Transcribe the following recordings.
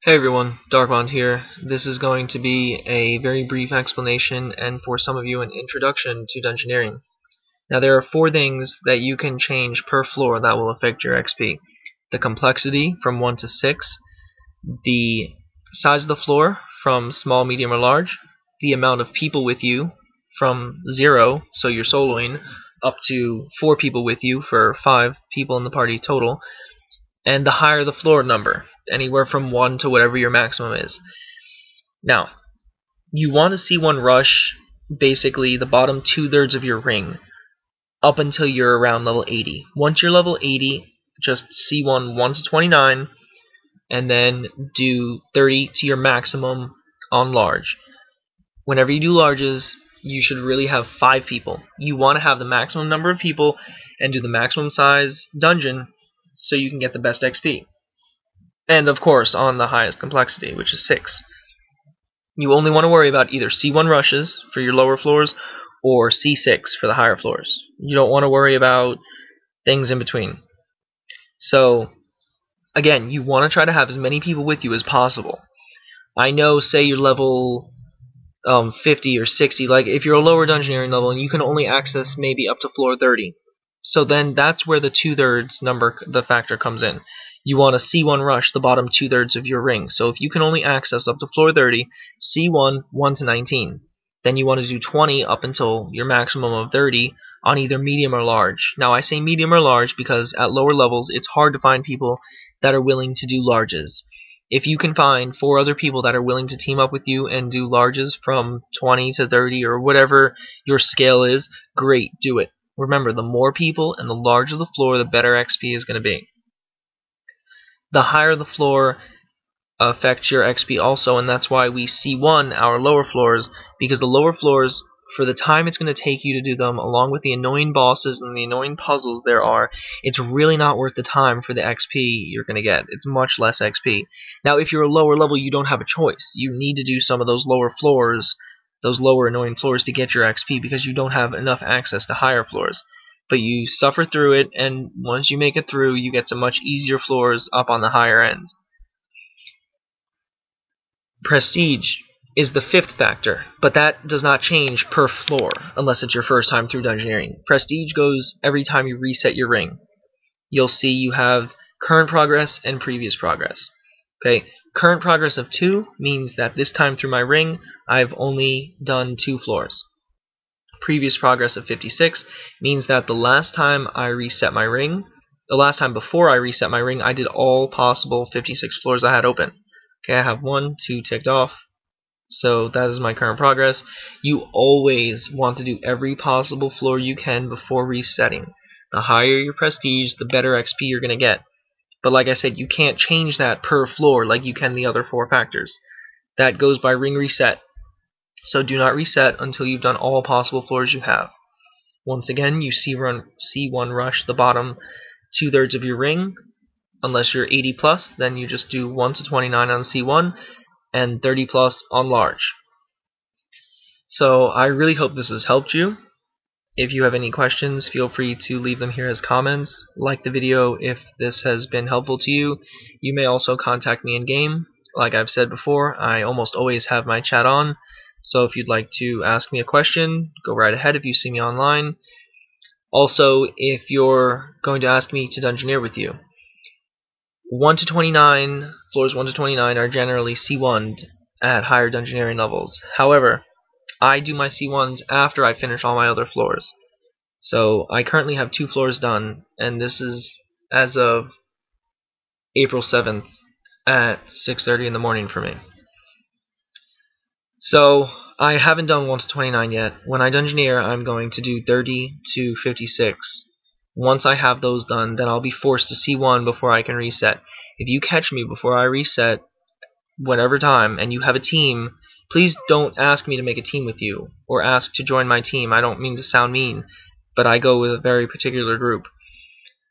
Hey everyone, Darkbond here. This is going to be a very brief explanation and for some of you an introduction to Dungeoneering. Now there are 4 things that you can change per floor that will affect your XP. The complexity from 1 to 6, the size of the floor from small, medium, or large, the amount of people with you from 0, so you're soloing, up to 4 people with you for 5 people in the party total, and the higher the floor number, anywhere from 1 to whatever your maximum is. Now, you want to C1 rush basically the bottom 2/3 of your ring up until you're around level 80. Once you're level 80, just C1 1 to 29 and then do 30 to your maximum on large. Whenever you do larges, you should really have 5 people. You want to have the maximum number of people and do the maximum size dungeon so you can get the best XP. And of course on the highest complexity, which is 6. You only want to worry about either C1 rushes for your lower floors or C6 for the higher floors. You don't want to worry about things in between. So again, you want to try to have as many people with you as possible. I know, say you're level 50 or 60, like if you're a lower Dungeoneering level and you can only access maybe up to floor 30. So then that's where the 2/3 number, the factor, comes in. You want to C1 rush the bottom 2/3 of your ring. So if you can only access up to floor 30, C1 1 to 19. Then you want to do 20 up until your maximum of 30 on either medium or large. Now I say medium or large because at lower levels it's hard to find people that are willing to do larges. If you can find 4 other people that are willing to team up with you and do larges from 20 to 30 or whatever your scale is, great, do it. Remember, the more people and the larger the floor, the better XP is going to be. The higher the floor affects your XP also, and that's why we C1 our lower floors, because the lower floors, for the time it's going to take you to do them, along with the annoying bosses and the annoying puzzles there are, it's really not worth the time for the XP you're going to get. It's much less XP. Now, if you're a lower level, you don't have a choice. You need to do some of those lower floors, those lower annoying floors, to get your XP because you don't have enough access to higher floors. But you suffer through it, and once you make it through, you get to much easier floors up on the higher ends. Prestige is the 5th factor, but that does not change per floor unless it's your first time through Dungeoneering. Prestige goes every time you reset your ring. You'll see you have current progress and previous progress. Okay, current progress of 2 means that this time through my ring, I've only done 2 floors. Previous progress of 56 means that the last time I reset my ring, the last time before I reset my ring, I did all possible 56 floors I had open. Okay, I have 1, 2 ticked off, so that is my current progress. You always want to do every possible floor you can before resetting. The higher your prestige, the better XP you're going to get. But like I said, you can't change that per floor like you can the other 4 factors. That goes by ring reset. So do not reset until you've done all possible floors you have. Once again, you C1 rush the bottom 2/3 of your ring. Unless you're 80 plus, then you just do 1 to 29 on C1 and 30 plus on large. So I really hope this has helped you. If you have any questions, feel free to leave them here as comments. Like the video if this has been helpful to you. You may also contact me in game. Like I've said before, I almost always have my chat on. So if you'd like to ask me a question, go right ahead if you see me online. Also, if you're going to ask me to Dungeoneer with you, 1 to 29, floors 1 to 29 are generally C1'd at higher Dungeoneering levels. However, I do my C1s after I finish all my other floors. So I currently have 2 floors done, and this is as of April 7th at 6:30 in the morning for me. So I haven't done 1 to 29 yet. When I Dungeoneer, I'm going to do 30 to 56. Once I have those done, then I'll be forced to C1 before I can reset. If you catch me before I reset, whatever time, and you have a team, please don't ask me to make a team with you, or ask to join my team. I don't mean to sound mean, but I go with a very particular group.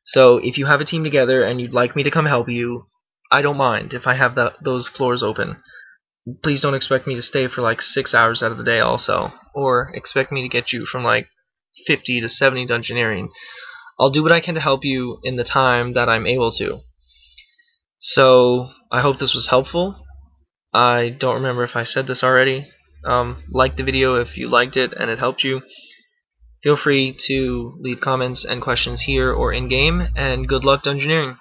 So if you have a team together and you'd like me to come help you, I don't mind if I have those floors open. Please don't expect me to stay for like 6 hours out of the day also, or expect me to get you from like 50 to 70 Dungeoneering. I'll do what I can to help you in the time that I'm able to. So I hope this was helpful. I don't remember if I said this already. Like the video if you liked it and it helped you. Feel free to leave comments and questions here or in-game, and good luck dungeoneering!